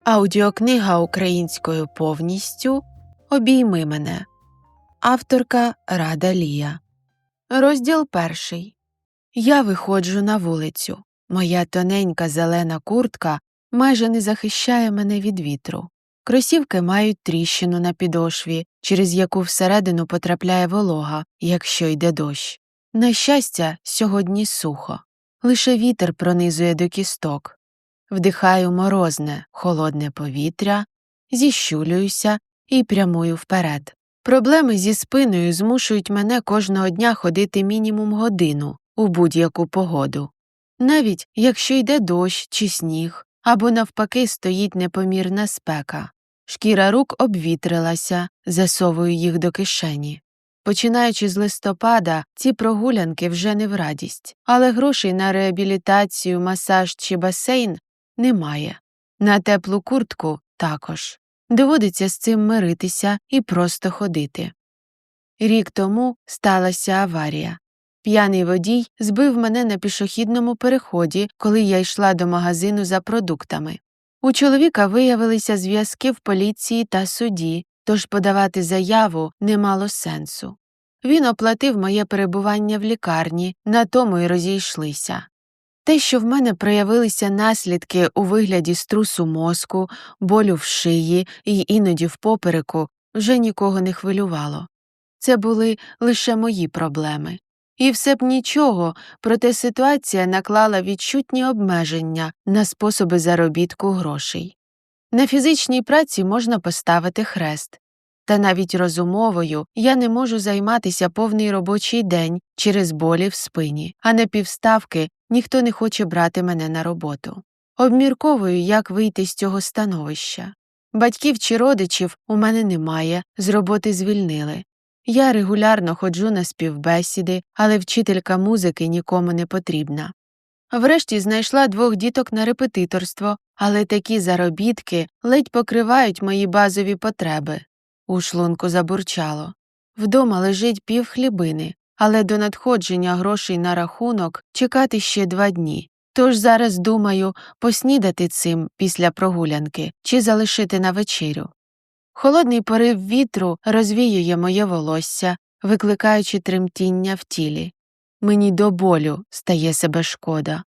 Аудіокнига українською повністю «Обійми мене». Авторка Рада Лія. Розділ 1. Я виходжу на вулицю. Моя тоненька зелена куртка майже не захищає мене від вітру. Кросівки мають тріщину на підошві, через яку всередину потрапляє волога, якщо йде дощ. На щастя, сьогодні сухо. Лише вітер пронизує до кісток. Вдихаю морозне, холодне повітря, зіщулююся і прямую вперед. Проблеми зі спиною змушують мене кожного дня ходити мінімум годину у будь-яку погоду. Навіть якщо йде дощ чи сніг, або навпаки стоїть непомірна спека. Шкіра рук обвітрилася, засовую їх до кишені. Починаючи з листопада, ці прогулянки вже не в радість, але грошей на реабілітацію, масаж чи басейн немає. На теплу куртку також. Доводиться з цим миритися і просто ходити. Рік тому сталася аварія. П'яний водій збив мене на пішохідному переході, коли я йшла до магазину за продуктами. У чоловіка виявилися зв'язки в поліції та суді, тож подавати заяву не мало сенсу. Він оплатив моє перебування в лікарні, на тому й розійшлися. Те, що в мене проявилися наслідки у вигляді струсу мозку, болю в шиї і іноді в попереку, вже нікого не хвилювало. Це були лише мої проблеми. І все б нічого, проте ситуація наклала відчутні обмеження на способи заробітку грошей. На фізичній праці можна поставити хрест. Та навіть розумовою я не можу займатися повний робочий день через болі в спині, а на півставки ніхто не хоче брати мене на роботу. Обмірковую, як вийти з цього становища. Батьків чи родичів у мене немає, з роботи звільнили. Я регулярно ходжу на співбесіди, але вчителька музики нікому не потрібна. Врешті знайшла 2 діток на репетиторство, але такі заробітки ледь покривають мої базові потреби. У шлунку забурчало. Вдома лежить півхлібини, але до надходження грошей на рахунок чекати ще 2 дні. Тож зараз думаю, поснідати цим після прогулянки чи залишити на вечерю. Холодний порив вітру розвіює моє волосся, викликаючи тремтіння в тілі. Мені до болю стає себе шкода.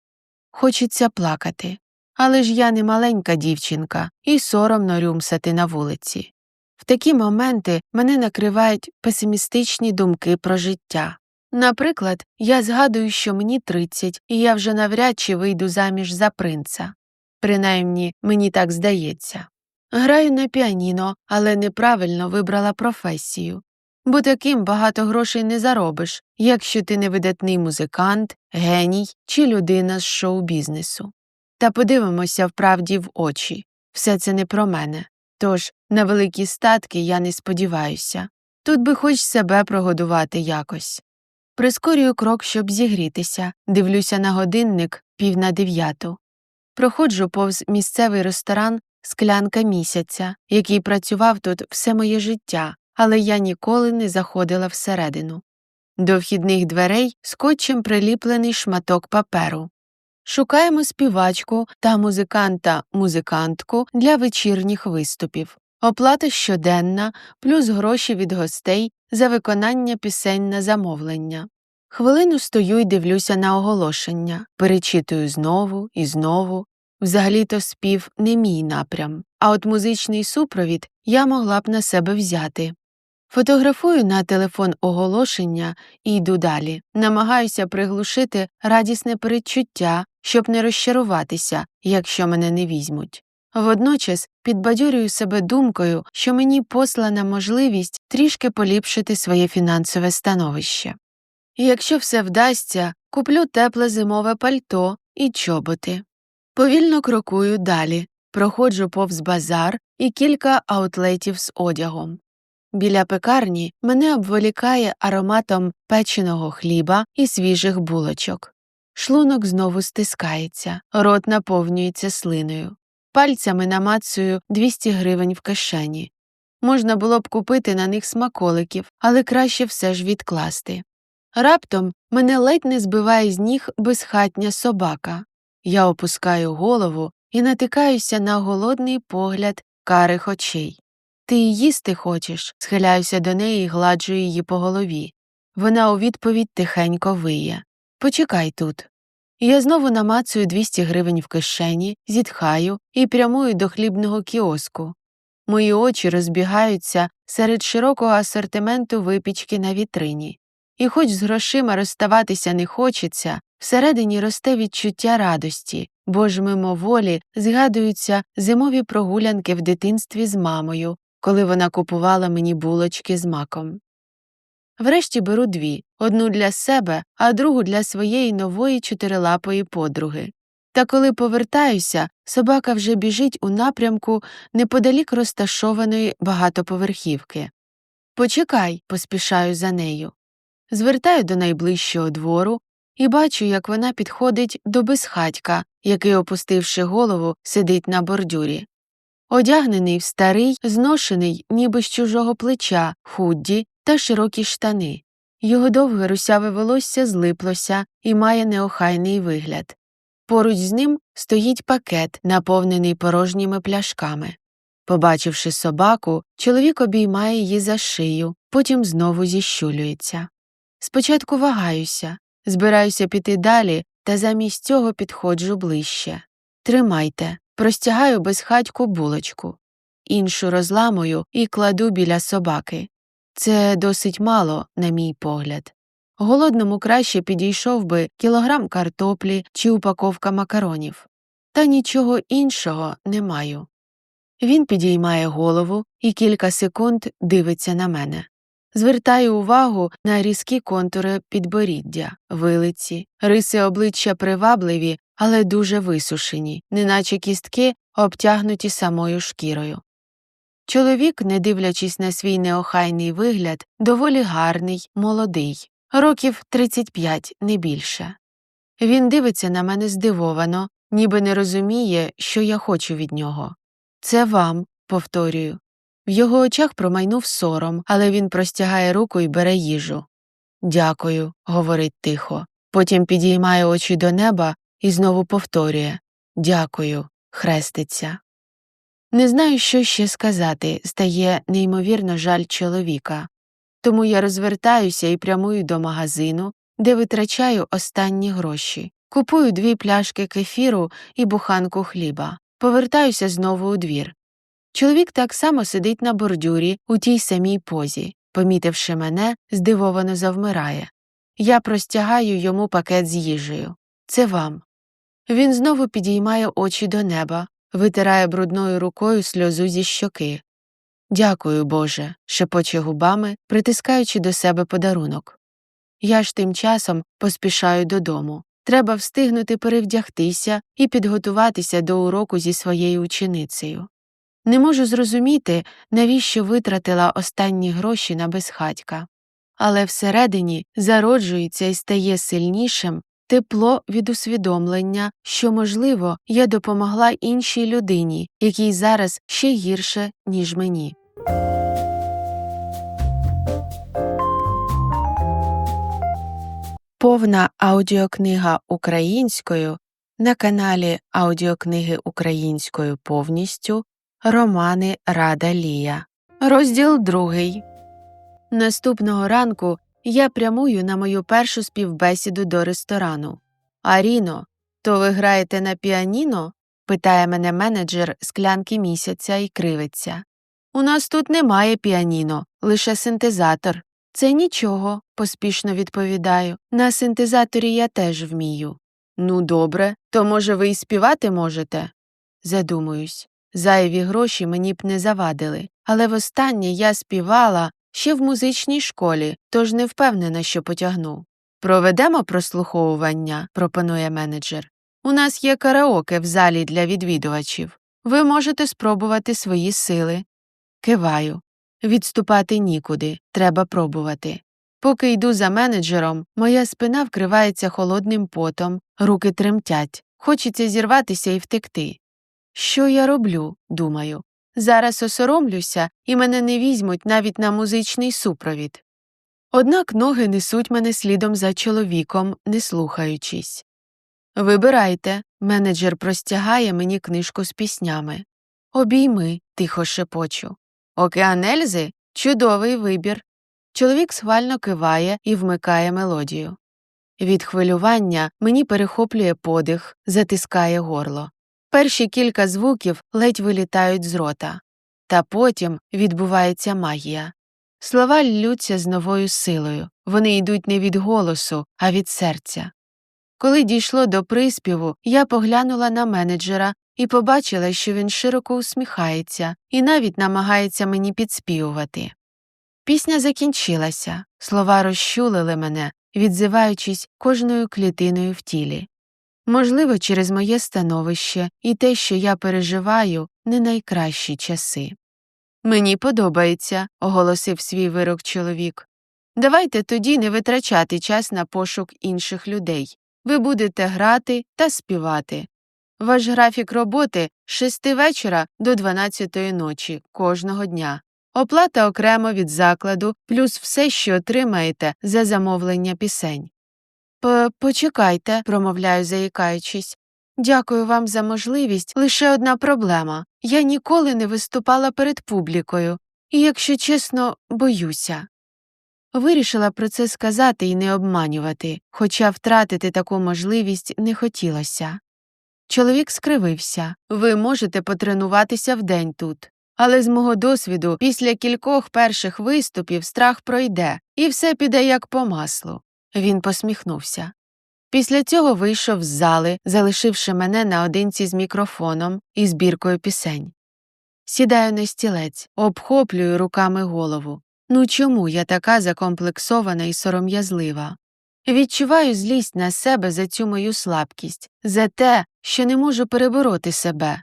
Хочеться плакати. Але ж я не маленька дівчинка і соромно рюмсати на вулиці. В такі моменти мене накривають песимістичні думки про життя. Наприклад, я згадую, що мені 30, і я вже навряд чи вийду заміж за принца. Принаймні, мені так здається. Граю на піаніно, але неправильно вибрала професію. Бо таким багато грошей не заробиш, якщо ти не видатний музикант, геній чи людина з шоу-бізнесу. Та подивимося вправді в очі. Все це не про мене. Тож на великі статки я не сподіваюся. Тут би хоч себе прогодувати якось. Прискорюю крок, щоб зігрітися, дивлюся на годинник 8:45. Проходжу повз місцевий ресторан «Склянка місяця», який працював тут все моє життя, але я ніколи не заходила всередину. До вхідних дверей скотчем приліплений шматок паперу. Шукаємо співачку та музиканта-музикантку для вечірніх виступів. Оплата щоденна, плюс гроші від гостей за виконання пісень на замовлення. Хвилину стою й дивлюся на оголошення, перечитую знову і знову. Взагалі-то спів не мій напрям, а от музичний супровід я могла б на себе взяти. Фотографую на телефон оголошення і йду далі. Намагаюся приглушити радісне передчуття, щоб не розчаруватися, якщо мене не візьмуть. Водночас підбадьорюю себе думкою, що мені послана можливість трішки поліпшити своє фінансове становище. І якщо все вдасться, куплю тепле зимове пальто і чоботи. Повільно крокую далі, проходжу повз базар і кілька аутлетів з одягом. Біля пекарні мене обволікає ароматом печеного хліба і свіжих булочок. Шлунок знову стискається, рот наповнюється слиною. Пальцями намацую 200 гривень в кишені. Можна було б купити на них смаколиків, але краще все ж відкласти. Раптом мене ледь не збиває з ніг безхатня собака. Я опускаю голову і натикаюся на голодний погляд карих очей. «Ти їсти хочеш?» – схиляюся до неї і гладжу її по голові. Вона у відповідь тихенько виє. «Почекай тут». Я знову намацую 200 гривень в кишені, зітхаю і прямую до хлібного кіоску. Мої очі розбігаються серед широкого асортименту випічки на вітрині. І хоч з грошима розставатися не хочеться, всередині росте відчуття радості, бо ж мимоволі згадуються зимові прогулянки в дитинстві з мамою, коли вона купувала мені булочки з маком. Врешті беру 2, одну для себе, а другу для своєї нової чотирилапої подруги. Та коли повертаюся, собака вже біжить у напрямку неподалік розташованої багатоповерхівки. «Почекай», – поспішаю за нею. Звертаю до найближчого двору і бачу, як вона підходить до безхатька, який, опустивши голову, сидить на бордюрі. Одягнений в старий, зношений, ніби з чужого плеча, худді та широкі штани. Його довге русяве волосся злиплося і має неохайний вигляд. Поруч з ним стоїть пакет, наповнений порожніми пляшками. Побачивши собаку, чоловік обіймає її за шию, потім знову зіщулюється. Спочатку вагаюся, збираюся піти далі, та замість цього підходжу ближче. «Тримайте», простягаю безхатьку булочку. Іншу розламую і кладу біля собаки. Це досить мало, на мій погляд. Голодному краще підійшов би кілограм картоплі чи упаковка макаронів. Та нічого іншого не маю. Він підіймає голову і кілька секунд дивиться на мене. Звертаю увагу на різкі контури підборіддя, вилиці, риси обличчя привабливі, але дуже висушені, неначе кістки обтягнуті самою шкірою. Чоловік, не дивлячись на свій неохайний вигляд, доволі гарний, молодий, років 35, не більше. Він дивиться на мене здивовано, ніби не розуміє, що я хочу від нього. «Це вам», – повторюю. В його очах промайнув сором, але він простягає руку і бере їжу. «Дякую», – говорить тихо. Потім підіймає очі до неба і знову повторює. «Дякую», – хреститься. Не знаю, що ще сказати, стає неймовірно жаль чоловіка. Тому я розвертаюся і прямую до магазину, де витрачаю останні гроші. Купую 2 пляшки кефіру і буханку хліба. Повертаюся знову у двір. Чоловік так само сидить на бордюрі у тій самій позі. Помітивши мене, здивовано завмирає. Я простягаю йому пакет з їжею. «Це вам». Він знову підіймає очі до неба, витирає брудною рукою сльозу зі щоки. «Дякую, Боже», – шепоче губами, притискаючи до себе подарунок. Я ж тим часом поспішаю додому. Треба встигнути перевдягтися і підготуватися до уроку зі своєю ученицею. Не можу зрозуміти, навіщо витратила останні гроші на безхатька. Але всередині зароджується і стає сильнішим тепло від усвідомлення, що, можливо, я допомогла іншій людині, якій зараз ще гірше, ніж мені. Повна аудіокнига українською на каналі Аудіокниги українською повністю Романи Рада Лія. Розділ 2. Наступного ранку я прямую на мою першу співбесіду до ресторану. «Аріно, то ви граєте на піаніно?» – питає мене менеджер склянки місяця і кривиться. «У нас тут немає піаніно, лише синтезатор». «Це нічого», – поспішно відповідаю. «На синтезаторі я теж вмію». «Ну добре, то, може, ви і співати можете?» Задумуюсь. Зайві гроші мені б не завадили. Але востаннє я співала ще в музичній школі, тож не впевнена, що потягну. «Проведемо прослуховування», – пропонує менеджер. «У нас є караоке в залі для відвідувачів. Ви можете спробувати свої сили». Киваю. Відступати нікуди, треба пробувати. Поки йду за менеджером, моя спина вкривається холодним потом, руки тремтять, хочеться зірватися і втекти. Що я роблю, думаю. Зараз осоромлюся, і мене не візьмуть навіть на музичний супровід. Однак ноги несуть мене слідом за чоловіком, не слухаючись. «Вибирайте», Менеджер простягає мені книжку з піснями. «Обійми», – тихо шепочу. «Океан Ельзи? Чудовий вибір». Чоловік схвально киває і вмикає мелодію. Від хвилювання мені перехоплює подих, затискає горло. Перші кілька звуків ледь вилітають з рота. Та потім відбувається магія. Слова ллються з новою силою. Вони йдуть не від голосу, а від серця. Коли дійшло до приспіву, я поглянула на менеджера і побачила, що він широко усміхається і навіть намагається мені підспівувати. Пісня закінчилася, слова розчулили мене, відзиваючись кожною клітиною в тілі. Можливо, через моє становище і те, що я переживаю, не найкращі часи. «Мені подобається», – оголосив свій вирок чоловік. «Давайте тоді не витрачати час на пошук інших людей. Ви будете грати та співати. Ваш графік роботи з 6 вечора до 12 ночі кожного дня. Оплата окремо від закладу, плюс все, що отримаєте за замовлення пісень». «Почекайте», – промовляю, заїкаючись. «Дякую вам за можливість. Лише одна проблема. Я ніколи не виступала перед публікою. І, якщо чесно, боюся». Вирішила про це сказати і не обманювати, хоча втратити таку можливість не хотілося. Чоловік скривився. «Ви можете потренуватися вдень тут. Але з мого досвіду, після кількох перших виступів страх пройде, і все піде як по маслу». Він посміхнувся. Після цього вийшов з зали, залишивши мене наодинці з мікрофоном і збіркою пісень. Сідаю на стілець, обхоплюю руками голову. Ну чому я така закомплексована і сором'язлива? Відчуваю злість на себе за цю мою слабкість, за те, що не можу перебороти себе.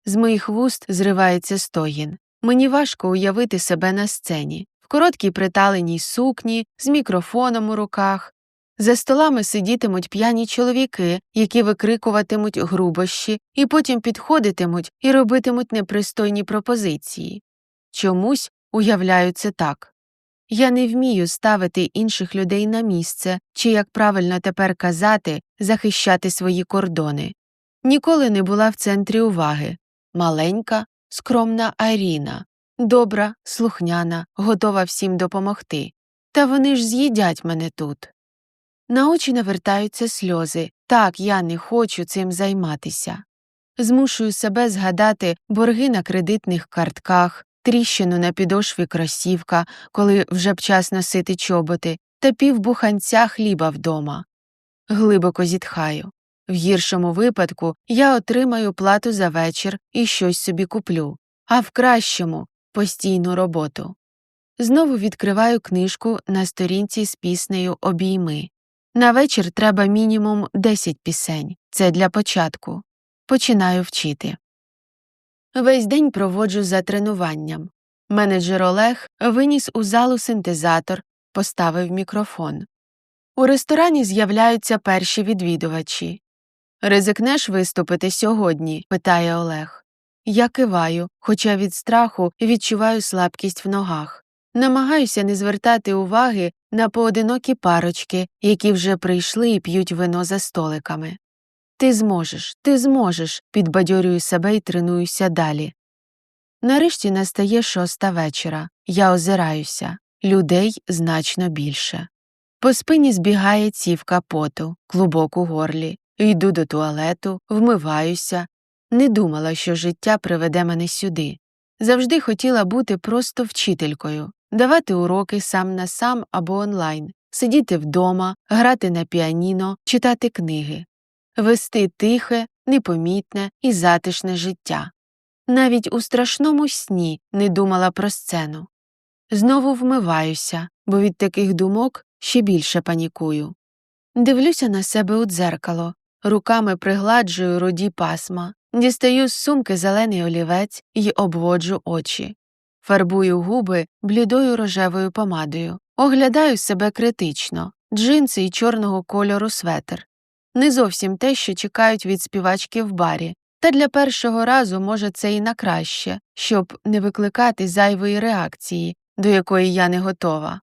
З моїх вуст зривається стогін. Мені важко уявити себе на сцені, в короткій приталеній сукні, з мікрофоном у руках. За столами сидітимуть п'яні чоловіки, які викрикуватимуть грубощі і потім підходитимуть і робитимуть непристойні пропозиції. Чомусь уявляю це так. Я не вмію ставити інших людей на місце, чи, як правильно тепер казати, захищати свої кордони. Ніколи не була в центрі уваги. Маленька, скромна Аріна. Добра, слухняна, готова всім допомогти. Та вони ж з'їдять мене тут. На очі навертаються сльози. Так, я не хочу цим займатися. Змушую себе згадати борги на кредитних картках, тріщину на підошві кросівка, коли вже б час носити чоботи, та півбуханця хліба вдома. Глибоко зітхаю. В гіршому випадку я отримаю плату за вечір і щось собі куплю, а в кращому – постійну роботу. Знову відкриваю книжку на сторінці з піснею «Обійми». На вечір треба мінімум 10 пісень. Це для початку. Починаю вчити. Весь день проводжу за тренуванням. Менеджер Олег виніс у залу синтезатор, поставив мікрофон. У ресторані з'являються перші відвідувачі. «Ризикнеш виступити сьогодні?» – питає Олег. Я киваю, хоча від страху відчуваю слабкість в ногах. Намагаюся не звертати уваги на поодинокі парочки, які вже прийшли і п'ють вино за столиками. Ти зможеш», – підбадьорюю себе і тренуюся далі. Нарешті настає 6 вечора. Я озираюся. Людей значно більше. По спині збігає цівка поту, клубок у горлі. Йду до туалету, вмиваюся. Не думала, що життя приведе мене сюди. Завжди хотіла бути просто вчителькою, давати уроки сам на сам або онлайн, сидіти вдома, грати на піаніно, читати книги. Вести тихе, непомітне і затишне життя. Навіть у страшному сні не думала про сцену. Знову вмиваюся, бо від таких думок ще більше панікую. Дивлюся на себе у дзеркало, руками пригладжую руді пасма, дістаю з сумки зелений олівець і обводжу очі. Фарбую губи блідою рожевою помадою. Оглядаю себе критично, джинси і чорного кольору светр. Не зовсім те, що чекають від співачки в барі. Та для першого разу, може, це і на краще, щоб не викликати зайвої реакції, до якої я не готова.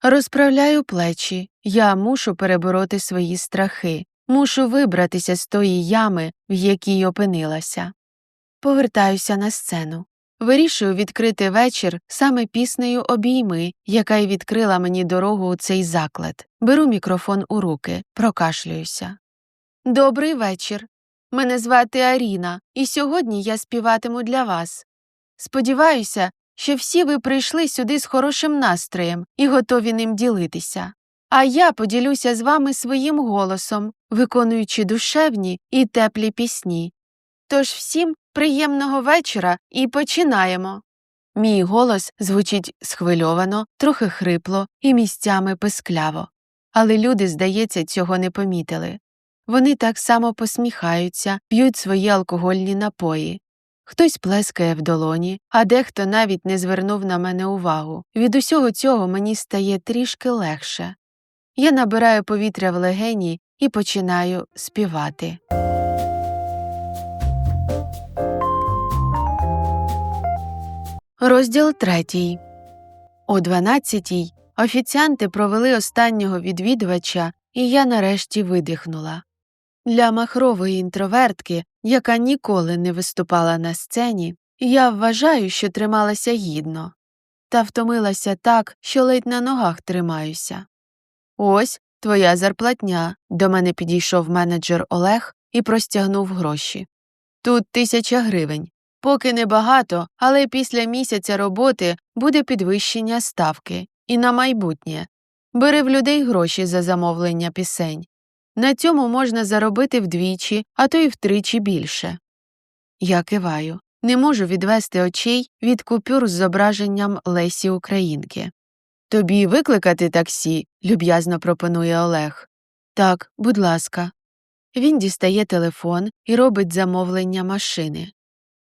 Розправляю плечі, я мушу перебороти свої страхи, Мушу вибратися з тої ями, в якій опинилася. Повертаюся на сцену. Вирішую відкрити вечір саме піснею «Обійми», яка й відкрила мені дорогу у цей заклад. Беру мікрофон у руки, прокашлююся. Добрий вечір. Мене звати Аріна, і сьогодні я співатиму для вас. Сподіваюся, що всі ви прийшли сюди з хорошим настроєм і готові ним ділитися. А я поділюся з вами своїм голосом, виконуючи душевні і теплі пісні. Тож всім приємного вечора і починаємо. Мій голос звучить схвильовано, трохи хрипло і місцями пискляво. Але люди, здається, цього не помітили. Вони так само посміхаються, п'ють свої алкогольні напої. Хтось плескає в долоні, а дехто навіть не звернув на мене увагу. Від усього цього мені стає трішки легше. Я набираю повітря в легені і починаю співати. Розділ 3. О 12-й офіціанти провели останнього відвідувача, і я нарешті видихнула. Для махрової інтровертки, яка ніколи не виступала на сцені, я вважаю, що трималася гідно. Та втомилася так, що ледь на ногах тримаюся. «Ось твоя зарплатня», – до мене підійшов менеджер Олег і простягнув гроші. «Тут 1000 гривень. Поки небагато, але після місяця роботи буде підвищення ставки. І на майбутнє. Бери в людей гроші за замовлення пісень. На цьому можна заробити вдвічі, а то й втричі більше». Я киваю. Не можу відвести очей від купюр з зображенням Лесі Українки. «Тобі викликати таксі?» – люб'язно пропонує Олег. «Так, будь ласка». Він дістає телефон і робить замовлення машини.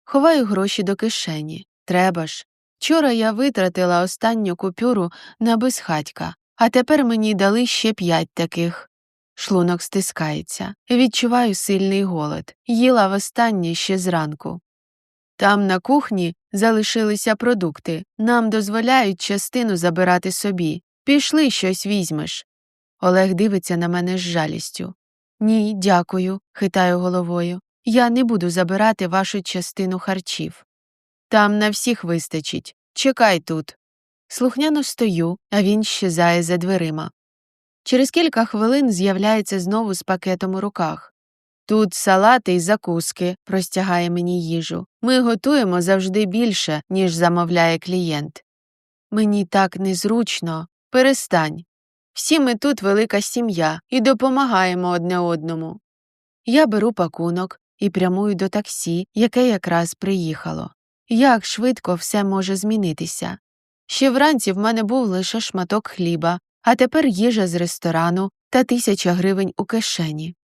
Ховаю гроші до кишені. Треба ж. Вчора я витратила останню купюру на безхатька, а тепер мені дали ще 5 таких. Шлунок стискається. Відчуваю сильний голод. Їла востаннє ще зранку. Там на кухні залишилися продукти. Нам дозволяють частину забирати собі. Пішли, щось візьмеш. Олег дивиться на мене з жалістю. «Ні, дякую», – хитаю головою. «Я не буду забирати вашу частину харчів. Там на всіх вистачить. Чекай тут». Слухняно стою, а він щезає за дверима. Через кілька хвилин з'являється знову з пакетом у руках. «Тут салати й закуски», – простягає мені їжу. «Ми готуємо завжди більше, ніж замовляє клієнт». Мені так незручно. Перестань. Всі ми тут велика сім'я і допомагаємо одне одному. Я беру пакунок і прямую до таксі, яке якраз приїхало. Як швидко все може змінитися. Ще вранці в мене був лише шматок хліба, а тепер їжа з ресторану та 1000 гривень у кишені.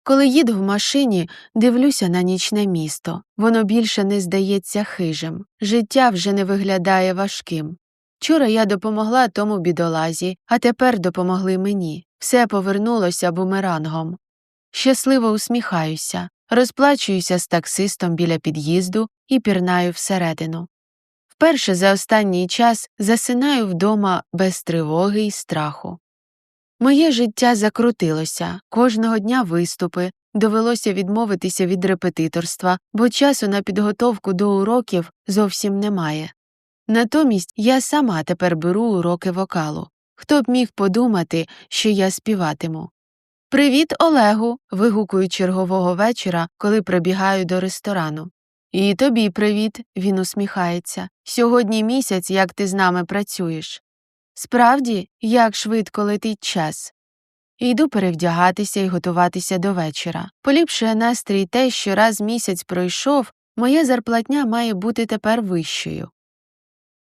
Коли їду в машині, дивлюся на нічне місто. Воно більше не здається хижим. Життя вже не виглядає важким. Вчора я допомогла тому бідолазі, а тепер допомогли мені. Все повернулося бумерангом. Щасливо усміхаюся, розплачуюся з таксистом біля під'їзду і пірнаю всередину. Вперше за останній час засинаю вдома без тривоги й страху. Моє життя закрутилося, кожного дня виступи, довелося відмовитися від репетиторства, бо часу на підготовку до уроків зовсім немає. Натомість я сама тепер беру уроки вокалу. Хто б міг подумати, що я співатиму. «Привіт, Олегу!» – вигукую чергового вечора, коли прибігаю до ресторану. «І тобі привіт!» – він усміхається. «Сьогодні місяць, як ти з нами працюєш». «Справді, як швидко летить час». Йду перевдягатися і готуватися до вечора. Поліпшує настрій те, що раз місяць пройшов, моя зарплатня має бути тепер вищою.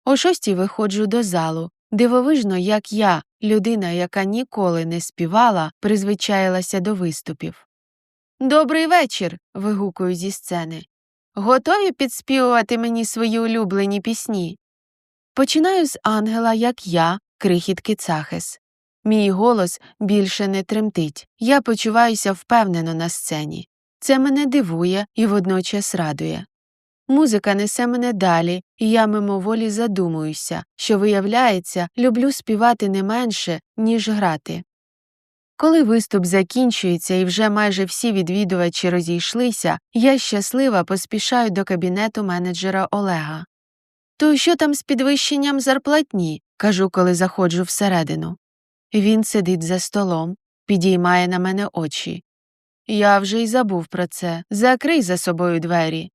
О 6-й виходжу до залу. Дивовижно, як я, людина, яка ніколи не співала, призвичаїлася до виступів. «Добрий вечір!» – вигукую зі сцени. «Готові підспівувати мені свої улюблені пісні?» Починаю з «Ангела, як я», крихітки Цахес. Мій голос більше не тремтить, я почуваюся впевнено на сцені. Це мене дивує і водночас радує. Музика несе мене далі, і я мимоволі задумуюся, що, виявляється, люблю співати не менше, ніж грати. Коли виступ закінчується і вже майже всі відвідувачі розійшлися, я щаслива поспішаю до кабінету менеджера Олега. «То що там з підвищенням зарплатні?» – кажу, коли заходжу всередину. Він сидить за столом, підіймає на мене очі. «Я вже й забув про це. Закрий за собою двері».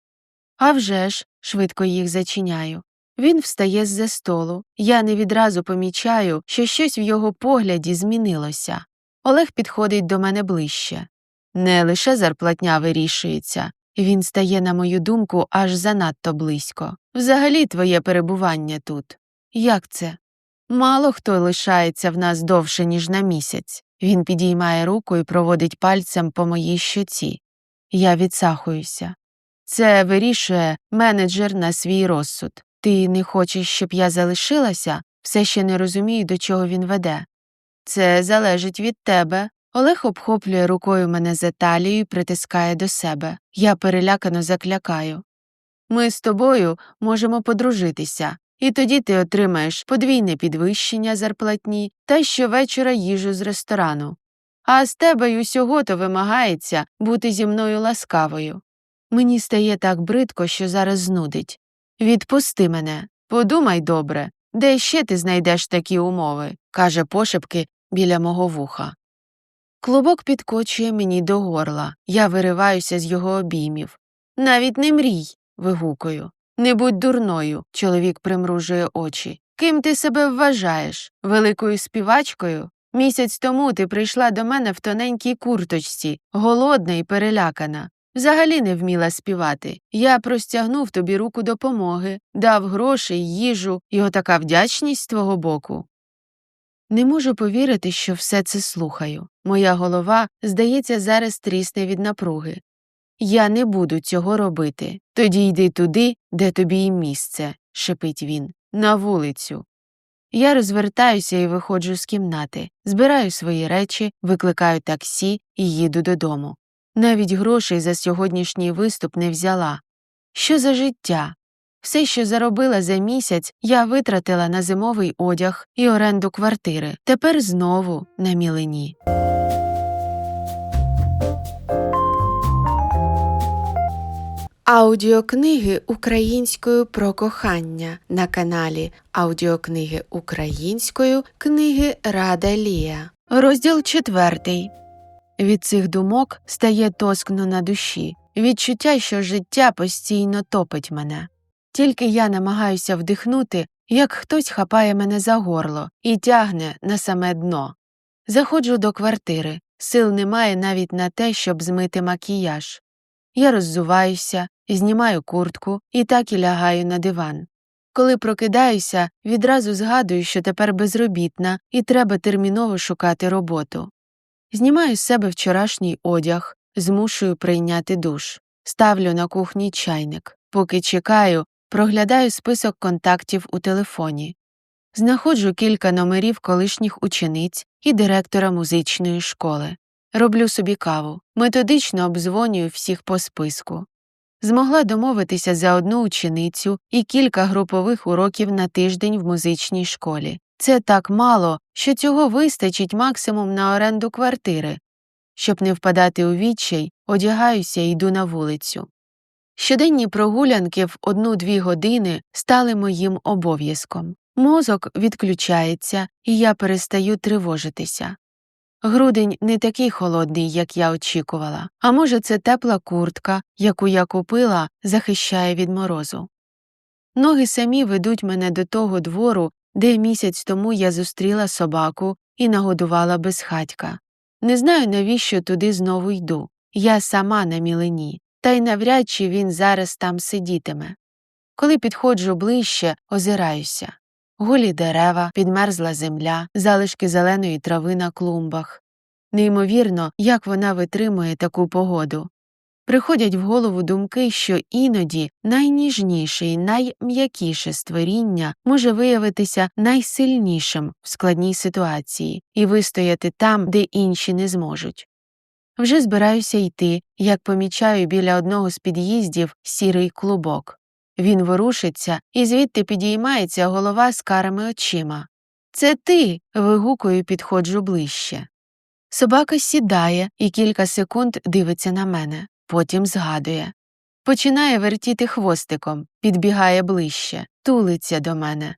«А вже ж», – швидко їх зачиняю. Він встає з-за столу. Я не відразу помічаю, що щось в його погляді змінилося. Олег підходить до мене ближче. Не лише зарплатня вирішується. Він стає, на мою думку, аж занадто близько. Взагалі твоє перебування тут. Як це? Мало хто лишається в нас довше, ніж на місяць. Він підіймає руку і проводить пальцем по моїй щоці. Я відсахуюся. Це вирішує менеджер на свій розсуд. Ти не хочеш, щоб я залишилася? Все ще не розумію, до чого він веде. Це залежить від тебе. Олег обхоплює рукою мене за талію і притискає до себе. Я перелякано заклякаю. Ми з тобою можемо подружитися, і тоді ти отримаєш подвійне підвищення зарплатні та щовечора їжу з ресторану. А з тебе й усього-то вимагається бути зі мною ласкавою. Мені стає так бридко, що зараз знудить. Відпусти мене, подумай добре, де ще ти знайдеш такі умови, каже пошепки біля мого вуха. Клубок підкочує мені до горла, я вириваюся з його обіймів. Навіть не мрій, вигукую. Не будь дурною, чоловік примружує очі. Ким ти себе вважаєш? Великою співачкою? Місяць тому ти прийшла до мене в тоненькій курточці, голодна і перелякана. Взагалі не вміла співати. Я простягнув тобі руку допомоги, дав гроші, їжу, і отака вдячність з твого боку. Не можу повірити, що все це слухаю. Моя голова, здається, зараз трісне від напруги. Я не буду цього робити. Тоді йди туди, де тобі й місце, шепить він, на вулицю. Я розвертаюся і виходжу з кімнати, збираю свої речі, викликаю таксі і їду додому. Навіть грошей за сьогоднішній виступ не взяла. Що за життя? Все, що заробила за місяць, я витратила на зимовий одяг і оренду квартири. Тепер знову на мілені. Аудіокниги українською про кохання на каналі Аудіокниги українською книги Рада Лія. Розділ 4. Від цих думок стає тоскно на душі. Відчуття, що життя постійно топить мене. Тільки я намагаюся вдихнути, як хтось хапає мене за горло і тягне на саме дно. Заходжу до квартири. Сил немає навіть на те, щоб змити макіяж. Я роззуваюся, знімаю куртку і так і лягаю на диван. Коли прокидаюся, відразу згадую, що тепер безробітна і треба терміново шукати роботу. Знімаю з себе вчорашній одяг, змушую прийняти душ. Ставлю на кухні чайник. Поки чекаю, проглядаю список контактів у телефоні. Знаходжу кілька номерів колишніх учениць і директора музичної школи. Роблю собі каву. Методично обдзвонюю всіх по списку. Змогла домовитися за одну ученицю і кілька групових уроків на тиждень в музичній школі. Це так мало, що цього вистачить максимум на оренду квартири. Щоб не впадати у відчай, одягаюся і йду на вулицю. Щоденні прогулянки в 1-2 години стали моїм обов'язком. Мозок відключається, і я перестаю тривожитися. Грудень не такий холодний, як я очікувала, а може це тепла куртка, яку я купила, захищає від морозу. Ноги самі ведуть мене до того двору, де місяць тому я зустріла собаку і нагодувала безхатька. Не знаю, навіщо туди знову йду. Я сама на мілені, та й навряд чи він зараз там сидітиме. Коли підходжу ближче, озираюся. Голі дерева, підмерзла земля, залишки зеленої трави на клумбах. Неймовірно, як вона витримує таку погоду. Приходять в голову думки, що іноді найніжніше і найм'якіше створіння може виявитися найсильнішим в складній ситуації і вистояти там, де інші не зможуть. Вже збираюся йти, як помічаю біля одного з під'їздів сірий клубок. Він ворушиться, і звідти підіймається голова з карими очима. «Це ти!» – вигукую, підходжу ближче. Собака сідає і кілька секунд дивиться на мене, потім згадує. Починає вертіти хвостиком, підбігає ближче, тулиться до мене.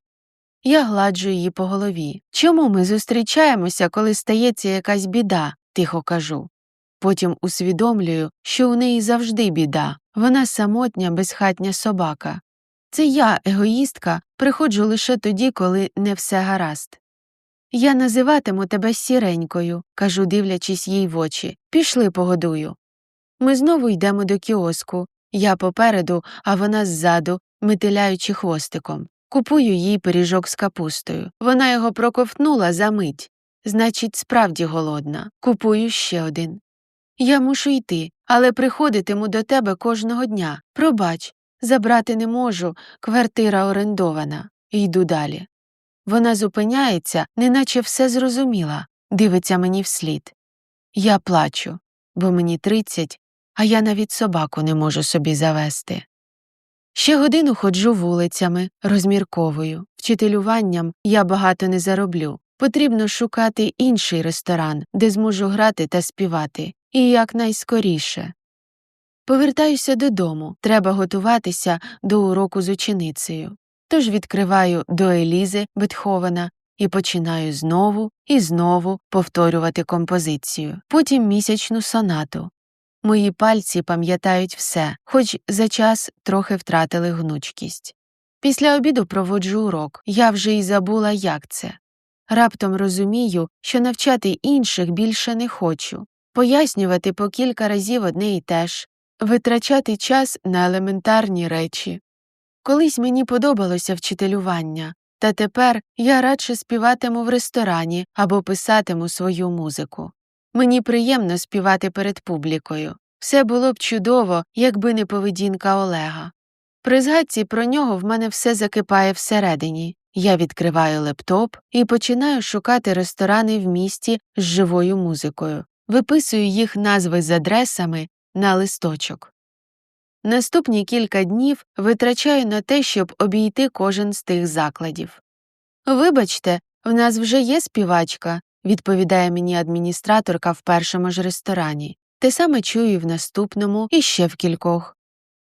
Я гладжу її по голові. «Чому ми зустрічаємося, коли стається якась біда?» – тихо кажу. Потім усвідомлюю, що у неї завжди біда. Вона самотня, безхатня собака. Це я, егоїстка, приходжу лише тоді, коли не все гаразд. «Я називатиму тебе Сіренькою», – кажу, дивлячись їй в очі. «Пішли погодую». Ми знову йдемо до кіоску. Я попереду, а вона ззаду, метиляючи хвостиком. Купую їй пиріжок з капустою. Вона його проковтнула за мить. Значить, справді голодна. Купую ще один. «Я мушу йти, але приходитиму до тебе кожного дня. Пробач, забрати не можу, квартира орендована». Йду далі. Вона зупиняється, неначе все зрозуміла, дивиться мені вслід. Я плачу, бо мені 30, а я навіть собаку не можу собі завести. Ще годину ходжу вулицями, розмірковую. Вчителюванням я багато не зароблю. Потрібно шукати інший ресторан, де зможу грати та співати. І якнайскоріше. Повертаюся додому, треба готуватися до уроку з ученицею. Тож відкриваю до Елізи Бетховена і починаю знову і знову повторювати композицію. Потім місячну сонату. Мої пальці пам'ятають все, хоч за час трохи втратили гнучкість. Після обіду проводжу урок, я вже й забула, як це. Раптом розумію, що навчати інших більше не хочу. Пояснювати по кілька разів одне і те ж, витрачати час на елементарні речі. Колись мені подобалося вчителювання, та тепер я радше співатиму в ресторані або писатиму свою музику. Мені приємно співати перед публікою. Все було б чудово, якби не поведінка Олега. При згадці про нього в мене все закипає всередині. Я відкриваю лептоп і починаю шукати ресторани в місті з живою музикою. Виписую їх назви з адресами на листочок. Наступні кілька днів витрачаю на те, щоб обійти кожен з тих закладів. «Вибачте, в нас вже є співачка», – відповідає мені адміністраторка в першому ж ресторані. Те саме чую в наступному і ще в кількох.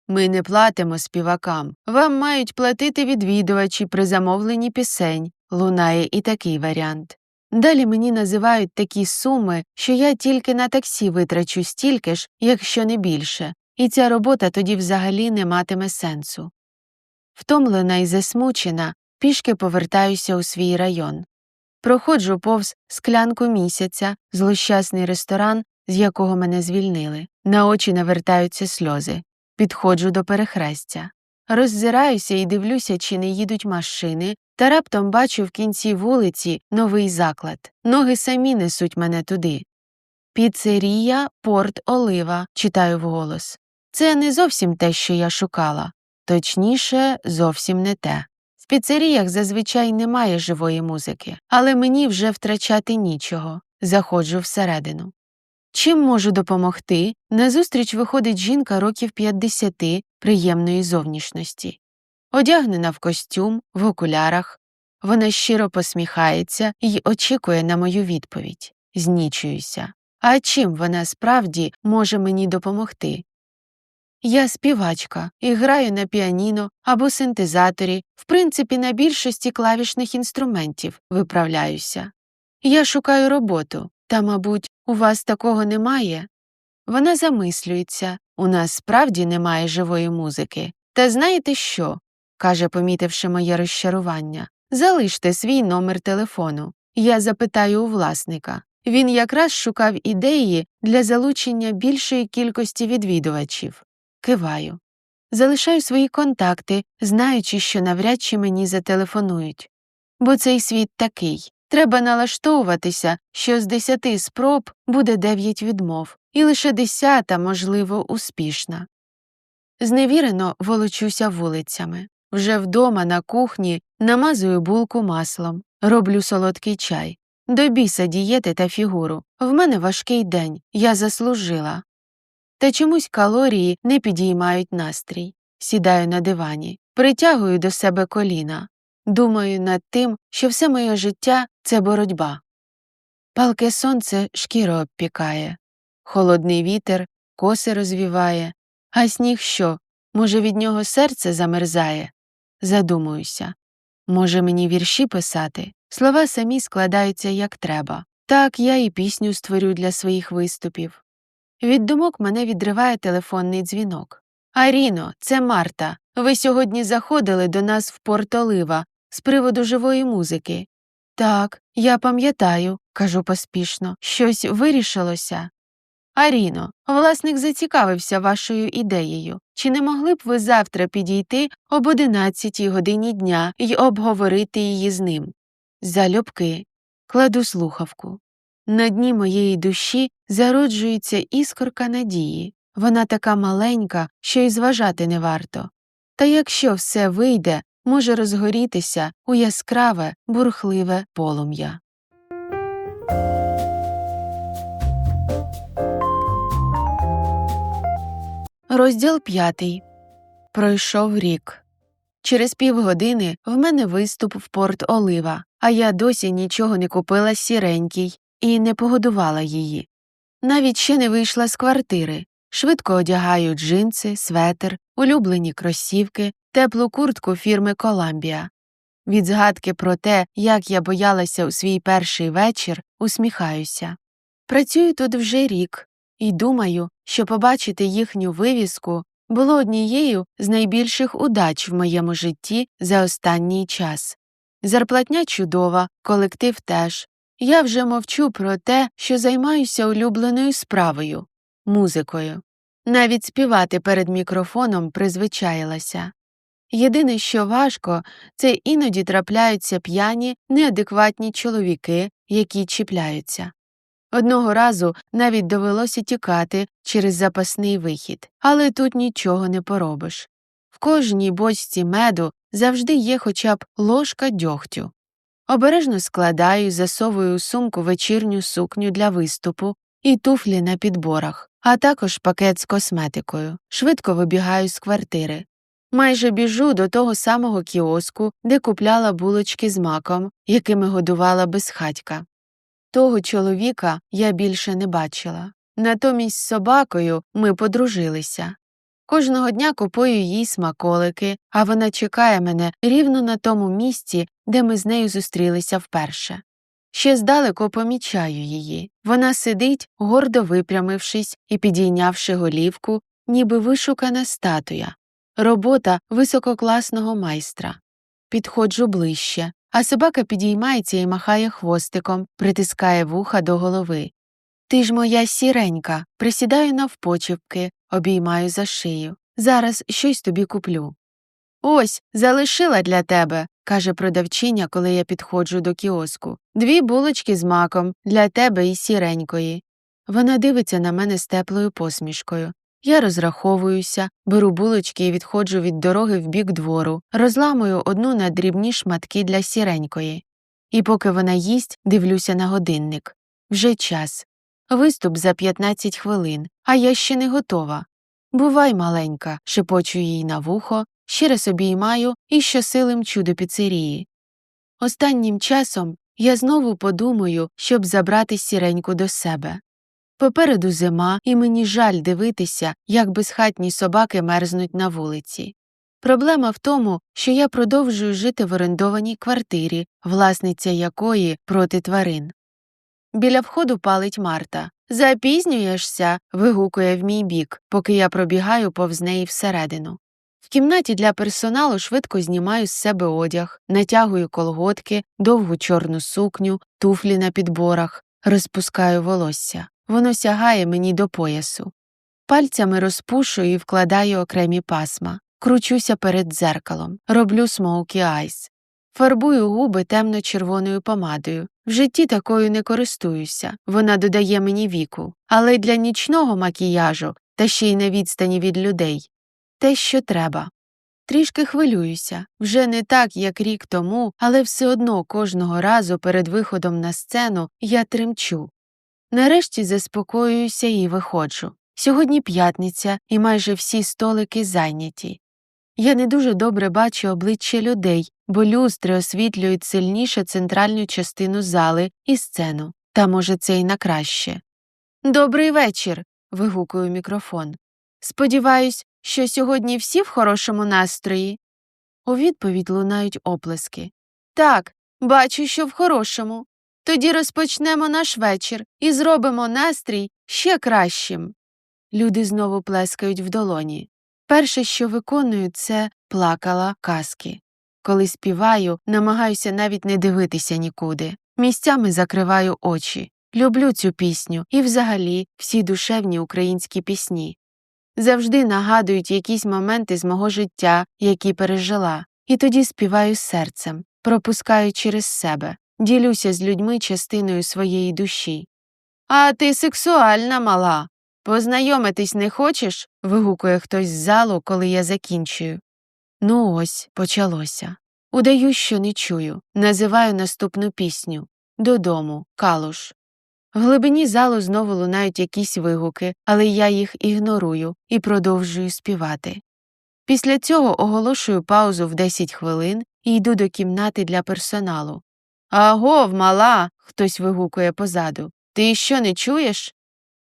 «Ми не платимо співакам. Вам мають платити відвідувачі при замовленні пісень», – лунає і такий варіант. Далі мені називають такі суми, що я тільки на таксі витрачу стільки ж, якщо не більше, і ця робота тоді взагалі не матиме сенсу. Втомлена і засмучена, пішки повертаюся у свій район. Проходжу повз «Склянку місяця», злощасний ресторан, з якого мене звільнили. На очі навертаються сльози. Підходжу до перехрестя. Роззираюся і дивлюся, чи не їдуть машини, та раптом бачу в кінці вулиці новий заклад. Ноги самі несуть мене туди. «Піцерія Порт Олива», читаю вголос. Це не зовсім те, що я шукала. Точніше, зовсім не те. В піцеріях зазвичай немає живої музики, але мені вже втрачати нічого. Заходжу всередину. «Чим можу допомогти?» Назустріч виходить жінка років 50, приємної зовнішності. Одягнена в костюм, в окулярах. Вона щиро посміхається і очікує на мою відповідь. Знічуюся. А чим вона справді може мені допомогти? Я співачка і граю на піаніно або синтезаторі, в принципі, на більшості клавішних інструментів, виправляюся. Я шукаю роботу, та, мабуть, у вас такого немає? Вона замислюється, у нас справді немає живої музики. Та знаєте що? Каже, помітивши моє розчарування. Залиште свій номер телефону. Я запитаю у власника. Він якраз шукав ідеї для залучення більшої кількості відвідувачів. Киваю. Залишаю свої контакти, знаючи, що навряд чи мені зателефонують. Бо цей світ такий. Треба налаштовуватися, що з 10 спроб буде 9 відмов, і лише 10, можливо, успішна. Зневірено волочуся вулицями. Вже вдома на кухні намазую булку маслом, роблю солодкий чай. До біса дієти та фігуру. В мене важкий день, я заслужила. Та чомусь калорії не підіймають настрій. Сідаю на дивані, притягую до себе коліна. Думаю над тим, що все моє життя – це боротьба. Палке сонце шкіру обпікає, холодний вітер коси розвіває, а сніг що, може, від нього серце замерзає? Задумуюся. Може, мені вірші писати? Слова самі складаються як треба. Так я і пісню створю для своїх виступів. Від думок мене відриває телефонний дзвінок. «Аріно, це Марта. Ви сьогодні заходили до нас в Порт-Олива з приводу живої музики». «Так, я пам'ятаю», – кажу поспішно. «Щось вирішилося?» «Аріно, власник зацікавився вашою ідеєю. Чи не могли б ви завтра підійти об 11 годині дня й обговорити її з ним?» Залюбки. Кладу слухавку. На дні моєї душі зароджується іскорка надії. Вона така маленька, що й зважати не варто. Та якщо все вийде, може розгорітися у яскраве, бурхливе полум'я. Розділ 5. Пройшов рік. Через півгодини в мене виступ в Порт-Олива, а я досі нічого не купила сіренькій і не погодувала її. Навіть ще не вийшла з квартири. Швидко одягаю джинси, светр, улюблені кросівки, теплу куртку фірми «Коламбія». Від згадки про те, як я боялася у свій перший вечір, усміхаюся. Працюю тут вже рік і думаю, що побачити їхню вивіску було однією з найбільших удач в моєму житті за останній час. Зарплатня чудова, колектив теж. Я вже мовчу про те, що займаюся улюбленою справою – музикою. Навіть співати перед мікрофоном призвичаїлася. Єдине, що важко, це іноді трапляються п'яні, неадекватні чоловіки, які чіпляються. Одного разу навіть довелося тікати через запасний вихід, але тут нічого не поробиш. В кожній бочці меду завжди є хоча б ложка дьогтю. Обережно складаю і засовую у сумку вечірню сукню для виступу і туфлі на підборах, а також пакет з косметикою. Швидко вибігаю з квартири. Майже біжу до того самого кіоску, де купляла булочки з маком, якими годувала безхатька. Того чоловіка я більше не бачила. Натомість з собакою ми подружилися. Кожного дня купую їй смаколики, а вона чекає мене рівно на тому місці, де ми з нею зустрілися вперше. Ще здалеку помічаю її. Вона сидить, гордо випрямившись і підійнявши голівку, ніби вишукана статуя. Робота висококласного майстра. Підходжу ближче, а собака підіймається і махає хвостиком, притискає вуха до голови. «Ти ж моя сіренька», присідаю навпочепки, обіймаю за шию. «Зараз щось тобі куплю». «Ось, залишила для тебе», – каже продавчиня, коли я підходжу до кіоску. «2 булочки з маком, для тебе і сіренької». Вона дивиться на мене з теплою посмішкою. Я розраховуюся, беру булочки і відходжу від дороги в бік двору, розламую одну на дрібні шматки для сіренької. І поки вона їсть, дивлюся на годинник. Вже час. Виступ за 15 хвилин, а я ще не готова. «Бувай, маленька», – шепочу їй на вухо, ще раз обіймаю і щосили мчу до піцерії. Останнім часом я знову подумаю, щоб забрати сіреньку до себе. Попереду зима, і мені жаль дивитися, як безхатні собаки мерзнуть на вулиці. Проблема в тому, що я продовжую жити в орендованій квартирі, власниця якої проти тварин. Біля входу палить Марта. «Запізнюєшся?» – вигукує в мій бік, поки я пробігаю повз неї всередину. В кімнаті для персоналу швидко знімаю з себе одяг, натягую колготки, довгу чорну сукню, туфлі на підборах, розпускаю волосся. Воно сягає мені до поясу. Пальцями розпушую і вкладаю окремі пасма. Кручуся перед дзеркалом. Роблю смоукі айс. Фарбую губи темно-червоною помадою. В житті такою не користуюся. Вона додає мені віку. Але для нічного макіяжу, та ще й на відстані від людей, те, що треба. Трішки хвилююся. Вже не так, як рік тому, але все одно кожного разу перед виходом на сцену я тремчу. Нарешті заспокоююся і виходжу. Сьогодні п'ятниця, і майже всі столики зайняті. Я не дуже добре бачу обличчя людей, бо люстри освітлюють сильніше центральну частину зали і сцену. Та, може, це й на краще. «Добрий вечір!» – вигукую в мікрофон. «Сподіваюсь, що сьогодні всі в хорошому настрої?» У відповідь лунають оплески. «Так, бачу, що в хорошому. Тоді розпочнемо наш вечір і зробимо настрій ще кращим». Люди знову плескають в долоні. Перше, що виконую, це «Плакала казки». Коли співаю, намагаюся навіть не дивитися нікуди. Місцями закриваю очі. Люблю цю пісню і взагалі всі душевні українські пісні. Завжди нагадують якісь моменти з мого життя, які пережила. І тоді співаю з серцем, пропускаю через себе, ділюся з людьми частиною своєї душі. «А ти сексуальна, мала! Познайомитись не хочеш?» – вигукує хтось з залу, коли я закінчую. Ну ось, почалося. Удаю, що не чую, називаю наступну пісню «Додому, Калуш». В глибині залу знову лунають якісь вигуки, але я їх ігнорую і продовжую співати. Після цього оголошую паузу в 10 хвилин і йду до кімнати для персоналу. «Агов, мала!» – хтось вигукує позаду. «Ти що, не чуєш?»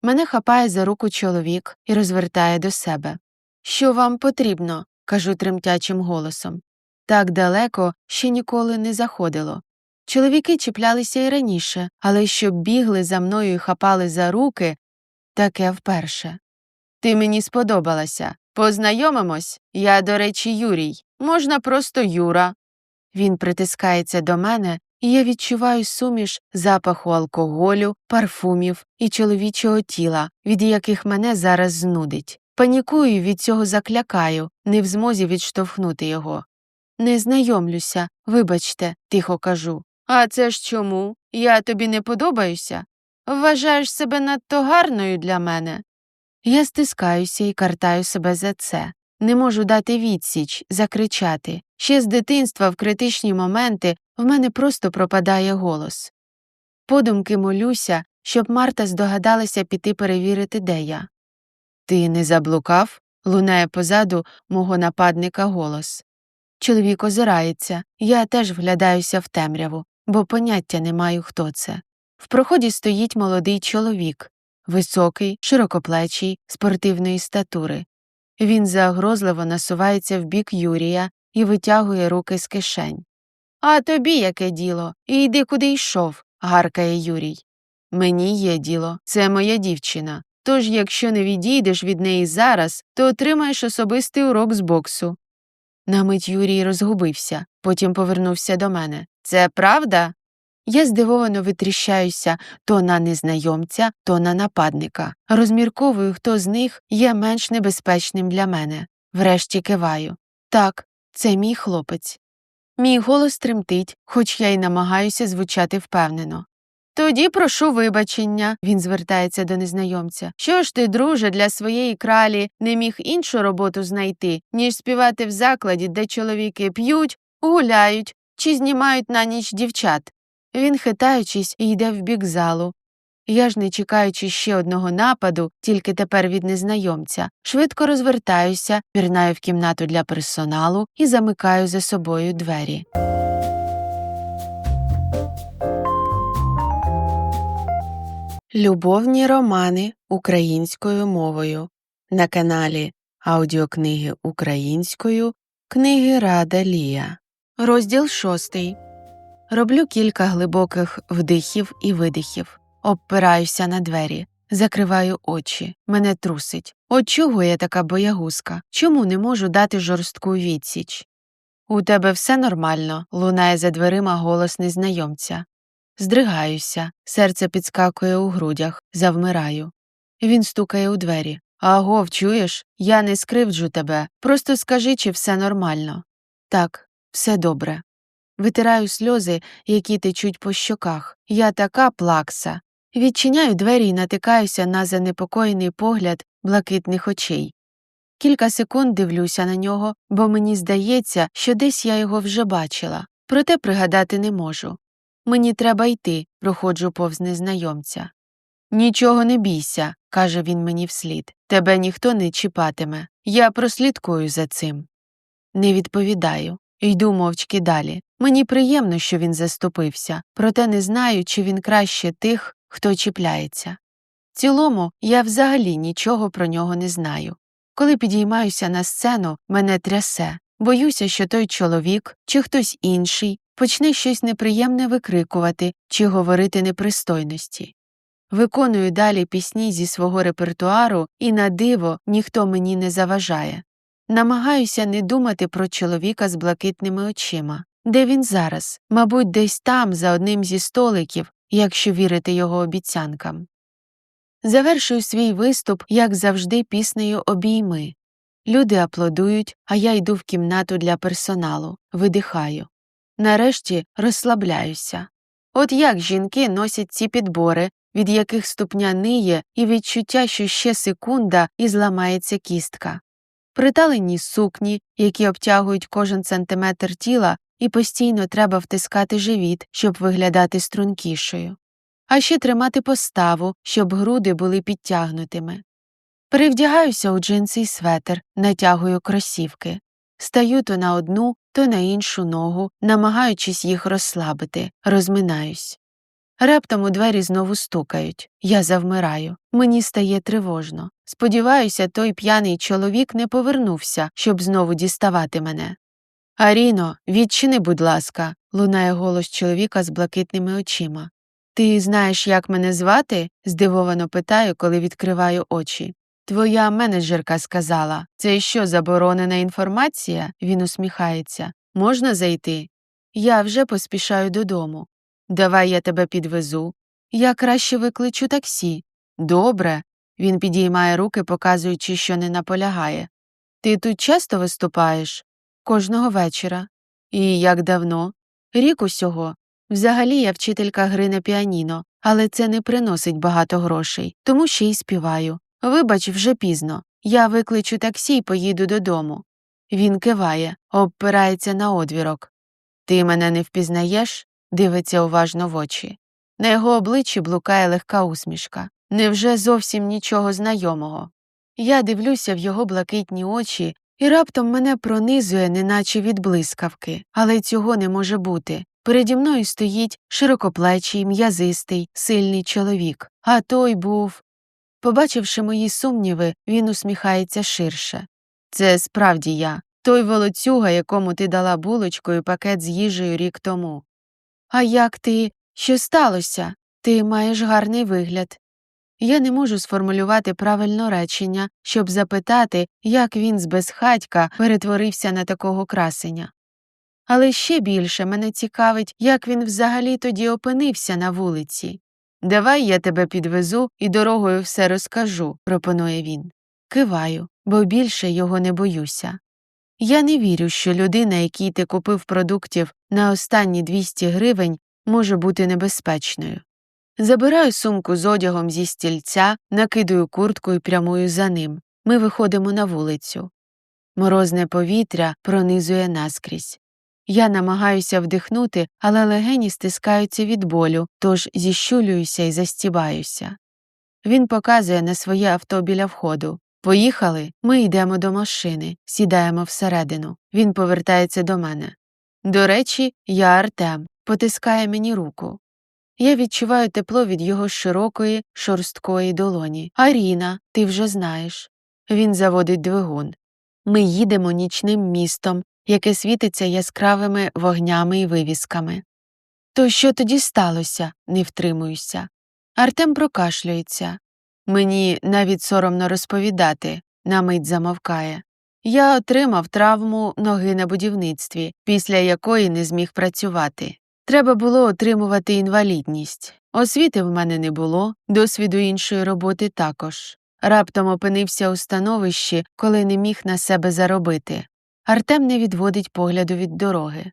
Мене хапає за руку чоловік і розвертає до себе. «Що вам потрібно?» – кажу тремтячим голосом. Так далеко ще ніколи не заходило. Чоловіки чіплялися й раніше, але щоб бігли за мною і хапали за руки – таке вперше. «Ти мені сподобалася. Познайомимось? Я, до речі, Юрій. Можна просто Юра». Він притискається до мене, і я відчуваю суміш запаху алкоголю, парфумів і чоловічого тіла, від яких мене зараз знудить. Панікую, від цього заклякаю, не в змозі відштовхнути його. «Не знайомлюся, вибачте», – тихо кажу. «А це ж чому? Я тобі не подобаюся? Вважаєш себе надто гарною для мене?» Я стискаюся і картаю себе за це. Не можу дати відсіч, закричати. Ще з дитинства в критичні моменти в мене просто пропадає голос. Подумки молюся, щоб Марта здогадалася піти перевірити, де я. «Ти не заблукав?» – лунає позаду мого нападника голос. Чоловік озирається, я теж вглядаюся в темряву, бо поняття не маю, хто це. В проході стоїть молодий чоловік, високий, широкоплечий, спортивної статури. Він загрозливо насувається в бік Юрія і витягує руки з кишень. «А тобі яке діло? І йди, куди йшов», – гаркає Юрій. «Мені є діло, це моя дівчина. Тож, якщо не відійдеш від неї зараз, то отримаєш особистий урок з боксу». На мить Юрій розгубився, потім повернувся до мене. «Це правда?» Я здивовано витріщаюся то на незнайомця, то на нападника. Розмірковую, хто з них є менш небезпечним для мене. Врешті киваю. «Так, це мій хлопець». Мій голос тремтить, хоч я й намагаюся звучати впевнено. «Тоді прошу вибачення», – він звертається до незнайомця. «Що ж ти, друже, для своєї кралі не міг іншу роботу знайти, ніж співати в закладі, де чоловіки п'ють, гуляють чи знімають на ніч дівчат?» Він, хитаючись, йде в бік залу. Я ж, не чекаючи ще одного нападу, тільки тепер від незнайомця, швидко розвертаюся, пірнаю в кімнату для персоналу і замикаю за собою двері. Любовні романи українською мовою на каналі Аудіокниги українською Книги Рада Лія. Розділ 6. Роблю кілька глибоких вдихів і видихів. Обпираюся на двері. Закриваю очі. Мене трусить. От чого я така боягузка? Чому не можу дати жорстку відсіч? «У тебе все нормально?» – лунає за дверима голос незнайомця. Здригаюся, серце підскакує у грудях, завмираю. Він стукає у двері. «Агов, чуєш? Я не скривджу тебе. Просто скажи, чи все нормально». «Так, все добре». Витираю сльози, які течуть по щоках. Я така плакса. Відчиняю двері і натикаюся на занепокоєний погляд блакитних очей. Кілька секунд дивлюся на нього, бо мені здається, що десь я його вже бачила. Проте пригадати не можу. «Мені треба йти», – проходжу повз незнайомця. «Нічого не бійся», – каже він мені вслід. «Тебе ніхто не чіпатиме. Я прослідкую за цим». Не відповідаю. Йду мовчки далі. Мені приємно, що він заступився, проте не знаю, чи він краще тих, хто чіпляється. В цілому, я взагалі нічого про нього не знаю. Коли підіймаюся на сцену, мене трясе. Боюся, що той чоловік чи хтось інший почне щось неприємне викрикувати чи говорити непристойності. Виконую далі пісні зі свого репертуару, і на диво ніхто мені не заважає. Намагаюся не думати про чоловіка з блакитними очима. Де він зараз? Мабуть, десь там, за одним зі столиків, якщо вірити його обіцянкам. Завершую свій виступ, як завжди, піснею «Обійми». Люди аплодують, а я йду в кімнату для персоналу, видихаю. Нарешті розслабляюся. От як жінки носять ці підбори, від яких ступня ниє, і відчуття, що ще секунда і зламається кістка. Приталені сукні, які обтягують кожен сантиметр тіла, і постійно треба втискати живіт, щоб виглядати стрункішою. А ще тримати поставу, щоб груди були підтягнутими. Перевдягаюся у джинси й светр, натягую кросівки. Стаю то на одну, то на іншу ногу, намагаючись їх розслабити, розминаюсь. Раптом у двері знову стукають. Я завмираю. Мені стає тривожно. Сподіваюся, той п'яний чоловік не повернувся, щоб знову діставати мене. «Аріно, відчини, будь ласка», – лунає голос чоловіка з блакитними очима. «Ти знаєш, як мене звати?» – здивовано питаю, коли відкриваю очі. «Твоя менеджерка сказала. Це що, заборонена інформація?» – він усміхається. «Можна зайти?» Я вже поспішаю додому. «Давай я тебе підвезу». «Я краще викличу таксі». «Добре». Він підіймає руки, показуючи, що не наполягає. «Ти тут часто виступаєш?» «Кожного вечора». «І як давно?» «Рік усього. Взагалі я вчителька гри на піаніно, але це не приносить багато грошей, тому ще й співаю. Вибач, вже пізно. Я викличу таксі й поїду додому». Він киває, обпирається на одвірок. «Ти мене не впізнаєш?» Дивиться уважно в очі. На його обличчі блукає легка усмішка. Невже зовсім нічого знайомого? Я дивлюся в його блакитні очі, і раптом мене пронизує, неначе від блискавки. Але цього не може бути. Переді мною стоїть широкоплечий, м'язистий, сильний чоловік. А той був… Побачивши мої сумніви, він усміхається ширше. «Це справді я. Той волоцюга, якому ти дала булочку і пакет з їжею рік тому». «А як ти? Що сталося? Ти маєш гарний вигляд». Я не можу сформулювати правильно речення, щоб запитати, як він з безхатька перетворився на такого красеня. Але ще більше мене цікавить, як він взагалі тоді опинився на вулиці. «Давай я тебе підвезу і дорогою все розкажу», – пропонує він. Киваю, бо більше його не боюся. Я не вірю, що людина, якій ти купив продуктів на останні 200 гривень, може бути небезпечною. Забираю сумку з одягом зі стільця, накидаю куртку і прямую за ним. Ми виходимо на вулицю. Морозне повітря пронизує наскрізь. Я намагаюся вдихнути, але легені стискаються від болю, тож зіщулююся і застібаюся. Він показує на своє авто біля входу. «Поїхали?» Ми йдемо до машини, сідаємо всередину. Він повертається до мене. «До речі, я Артем», потискає мені руку. Я відчуваю тепло від його широкої, шорсткої долоні. «Аріна, ти вже знаєш». Він заводить двигун. Ми їдемо нічним містом, яке світиться яскравими вогнями і вивісками. «То що тоді сталося?» – не втримуюся. Артем прокашлюється. «Мені навіть соромно розповідати», – на мить замовкає. «Я отримав травму ноги на будівництві, після якої не зміг працювати. Треба було отримувати інвалідність. Освіти в мене не було, досвіду іншої роботи також. Раптом опинився у становищі, коли не міг на себе заробити». Артем не відводить погляду від дороги.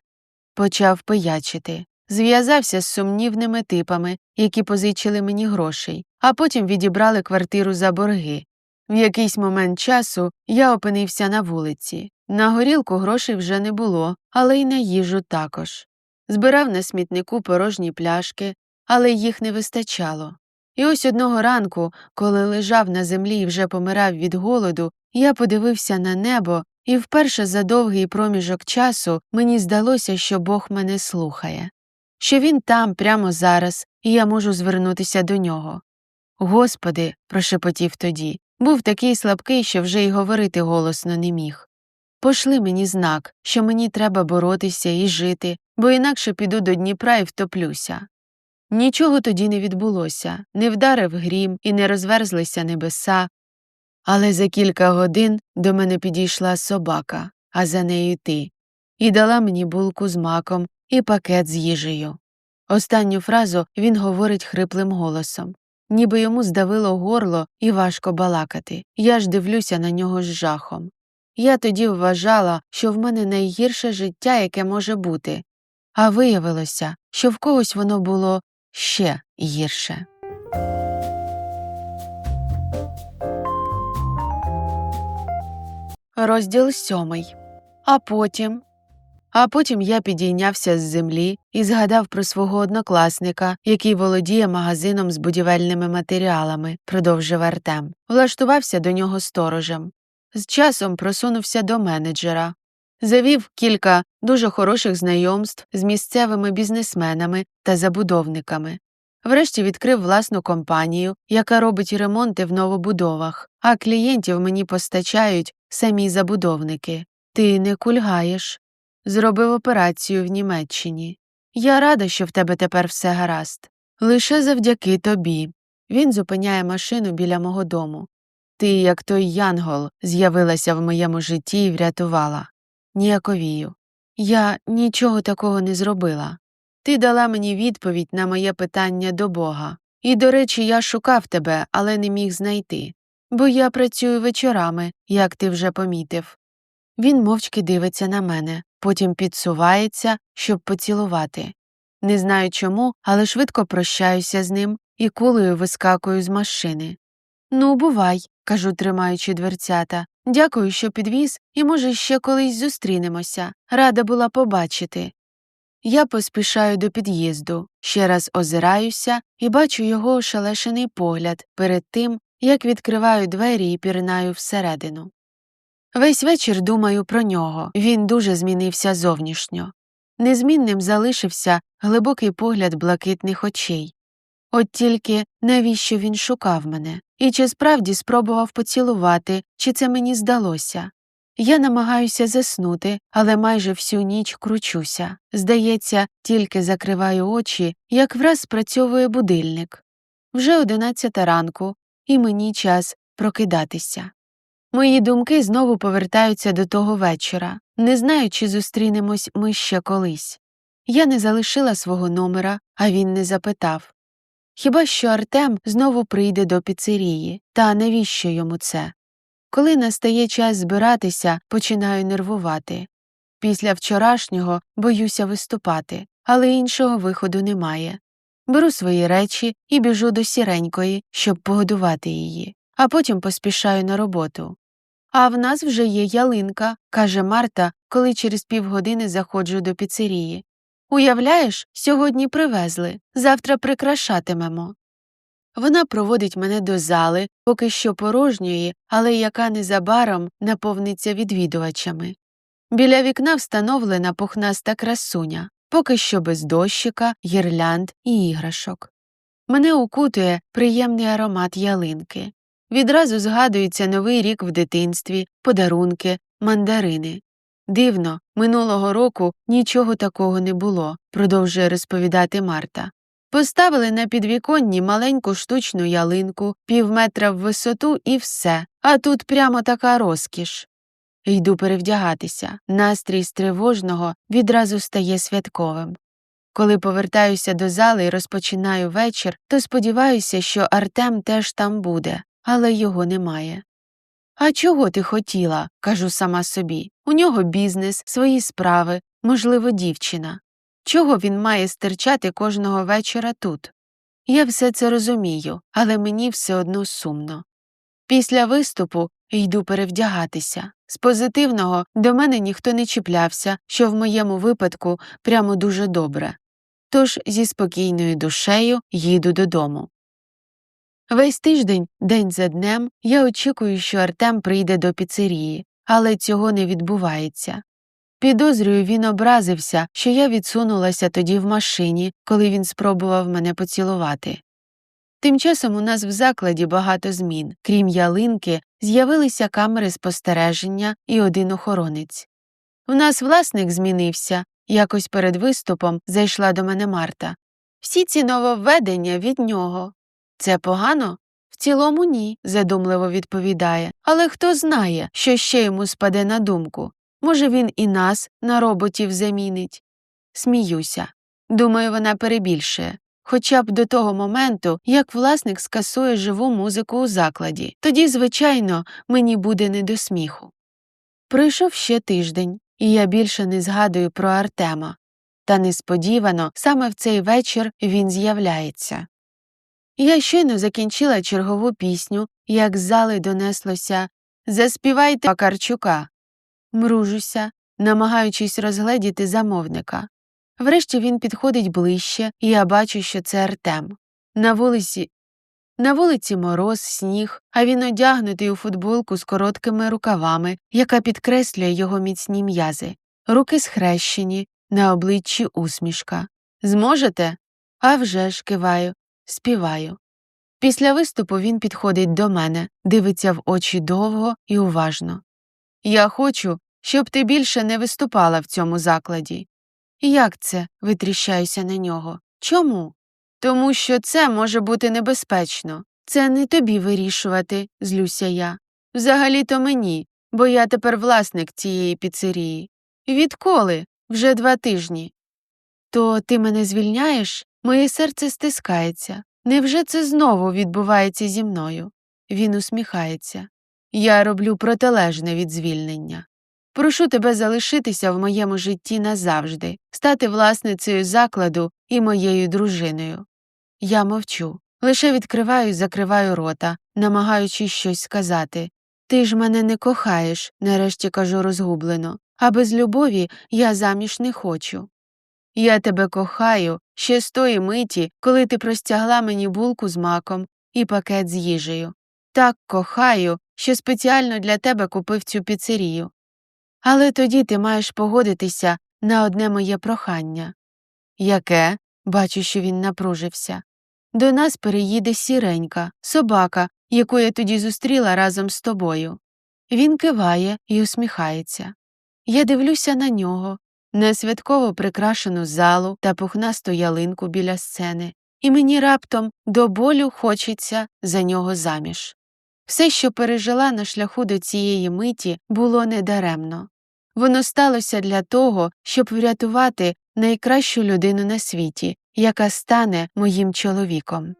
Почав пиячити. Зв'язався з сумнівними типами, які позичили мені грошей, а потім відібрали квартиру за борги. В якийсь момент часу я опинився на вулиці. На горілку грошей вже не було, але й на їжу також. Збирав на смітнику порожні пляшки, але їх не вистачало. І ось одного ранку, коли лежав на землі і вже помирав від голоду, я подивився на небо І вперше за довгий проміжок часу мені здалося, що Бог мене слухає, що Він там, прямо зараз, і я можу звернутися до Нього. «Господи», – прошепотів тоді, був такий слабкий, що вже й говорити голосно не міг. «Пошли мені знак, що мені треба боротися і жити, бо інакше піду до Дніпра і втоплюся». Нічого тоді не відбулося, не вдарив грім і не розверзлися небеса, але за кілька годин до мене підійшла собака, а за нею ти, і дала мені булку з маком і пакет з їжею. Останню фразу він говорить хриплим голосом, ніби йому здавило горло і важко балакати. Я ж дивлюся на нього з жахом. Я тоді вважала, що в мене найгірше життя, яке може бути, а виявилося, що в когось воно було ще гірше. Розділ 7. А потім я підійнявся з землі і згадав про свого однокласника, який володіє магазином з будівельними матеріалами, продовжив Артем. Влаштувався до нього сторожем. З часом просунувся до менеджера. Завів кілька дуже хороших знайомств з місцевими бізнесменами та забудовниками. Врешті відкрив власну компанію, яка робить ремонти в новобудовах, а клієнтів мені постачають самі забудовники. Ти не кульгаєш. Зробив операцію в Німеччині. Я рада, що в тебе тепер все гаразд. Лише завдяки тобі. Він зупиняє машину біля мого дому. Ти, як той янгол, з'явилася в моєму житті і врятувала. Ніяковію. Я нічого такого не зробила. Ти дала мені відповідь на моє питання до Бога. І, до речі, я шукав тебе, але не міг знайти. Бо я працюю вечорами, як ти вже помітив. Він мовчки дивиться на мене, потім підсувається, щоб поцілувати. Не знаю чому, але швидко прощаюся з ним і кулею вискакую з машини. «Ну, бувай», – кажу, тримаючи дверцята. «Дякую, що підвіз, і, може, ще колись зустрінемося. Рада була побачити». Я поспішаю до під'їзду, ще раз озираюся і бачу його ошелешений погляд перед тим, як відкриваю двері і пірнаю всередину. Весь вечір думаю про нього, він дуже змінився зовнішньо. Незмінним залишився глибокий погляд блакитних очей. От тільки навіщо він шукав мене? І чи справді спробував поцілувати, чи це мені здалося? Я намагаюся заснути, але майже всю ніч кручуся. Здається, тільки закриваю очі, як враз спрацьовує будильник. Вже 11 ранку, і мені час прокидатися. Мої думки знову повертаються до того вечора. Не знаю, чи зустрінемось ми ще колись. Я не залишила свого номера, а він не запитав. Хіба що Артем знову прийде до піцерії, та навіщо йому це? Коли настає час збиратися, починаю нервувати. Після вчорашнього боюся виступати, але іншого виходу немає. Беру свої речі і біжу до Сіренької, щоб погодувати її, а потім поспішаю на роботу. «А в нас вже є ялинка», – каже Марта, коли через півгодини заходжу до піцерії. «Уявляєш, сьогодні привезли, завтра прикрашатимемо». Вона проводить мене до зали, поки що порожньої, але яка незабаром наповниться відвідувачами. Біля вікна встановлена пухнаста красуня, поки що без дощика, гірлянд і іграшок. Мене укутує приємний аромат ялинки. Відразу згадується Новий рік в дитинстві, подарунки, мандарини. Дивно, минулого року нічого такого не було, продовжує розповідати Марта. Поставили на підвіконні маленьку штучну ялинку, півметра в висоту і все, а тут прямо така розкіш. Йду перевдягатися, настрій з тривожного відразу стає святковим. Коли повертаюся до зали і розпочинаю вечір, то сподіваюся, що Артем теж там буде, але його немає. «А чого ти хотіла?» – кажу сама собі. У нього бізнес, свої справи, можливо, дівчина. Чого він має стирчати кожного вечора тут? Я все це розумію, але мені все одно сумно. Після виступу йду перевдягатися. З позитивного до мене ніхто не чіплявся, що в моєму випадку прямо дуже добре. Тож зі спокійною душею їду додому. Весь тиждень, день за днем, я очікую, що Артем прийде до піцерії. але цього не відбувається. Підозрюю, він образився, що я відсунулася тоді в машині, коли він спробував мене поцілувати. Тим часом у нас в закладі багато змін. Крім ялинки, з'явилися камери спостереження і один охоронець. У нас власник змінився. Якось перед виступом зайшла до мене Марта. Всі ці нововведення від нього. Це погано? В цілому ні, задумливо відповідає. Але хто знає, що ще йому спаде на думку? Може, він і нас на роботів замінить? Сміюся. Думаю, вона перебільшує. Хоча б до того моменту, як власник скасує живу музику у закладі. Тоді, звичайно, мені буде не до сміху. Пройшов ще тиждень, і я більше не згадую про Артема. Та несподівано, саме в цей вечір він з'являється. Я щойно закінчила чергову пісню, як з зали донеслося «Заспівайте Вакарчука». Мружуся, намагаючись розгледіти замовника. Врешті він підходить ближче, і я бачу, що це Артем. На вулиці мороз, сніг, а він одягнутий у футболку з короткими рукавами, яка підкреслює його міцні м'язи. Руки схрещені, на обличчі усмішка. «Зможете?» «А вже ж», киваю, співаю. Після виступу він підходить до мене, дивиться в очі довго і уважно. «Я хочу, щоб ти більше не виступала в цьому закладі». «Як це?» – витріщаюся на нього. «Чому?» «Тому що це може бути небезпечно. Це не тобі вирішувати», – злюся я. «Взагалі-то мені, бо я тепер власник цієї піцерії». «Відколи?» «Вже 2 тижні». «То ти мене звільняєш?» Моє серце стискається. Невже це знову відбувається зі мною? Він усміхається. Я роблю протилежне від звільнення. Прошу тебе залишитися в моєму житті назавжди, стати власницею закладу і моєю дружиною. Я мовчу, лише відкриваю і закриваю рота, намагаючись щось сказати. Ти ж мене не кохаєш, нарешті кажу розгублено, а без любові я заміж не хочу. Я тебе кохаю ще з тої миті, коли ти простягла мені булку з маком і пакет з їжею. Так кохаю, що спеціально для тебе купив цю піцерію. Але тоді ти маєш погодитися на одне моє прохання». «Яке?» Бачу, що він напружився. «До нас переїде Сіренька, собака, яку я тоді зустріла разом з тобою». Він киває і усміхається. Я дивлюся на нього, на святково прикрашену залу та пухнасту ялинку біля сцени, і мені раптом до болю хочеться за нього заміж. Все, що пережила на шляху до цієї миті, було недаремно. Воно сталося для того, щоб врятувати найкращу людину на світі, яка стане моїм чоловіком.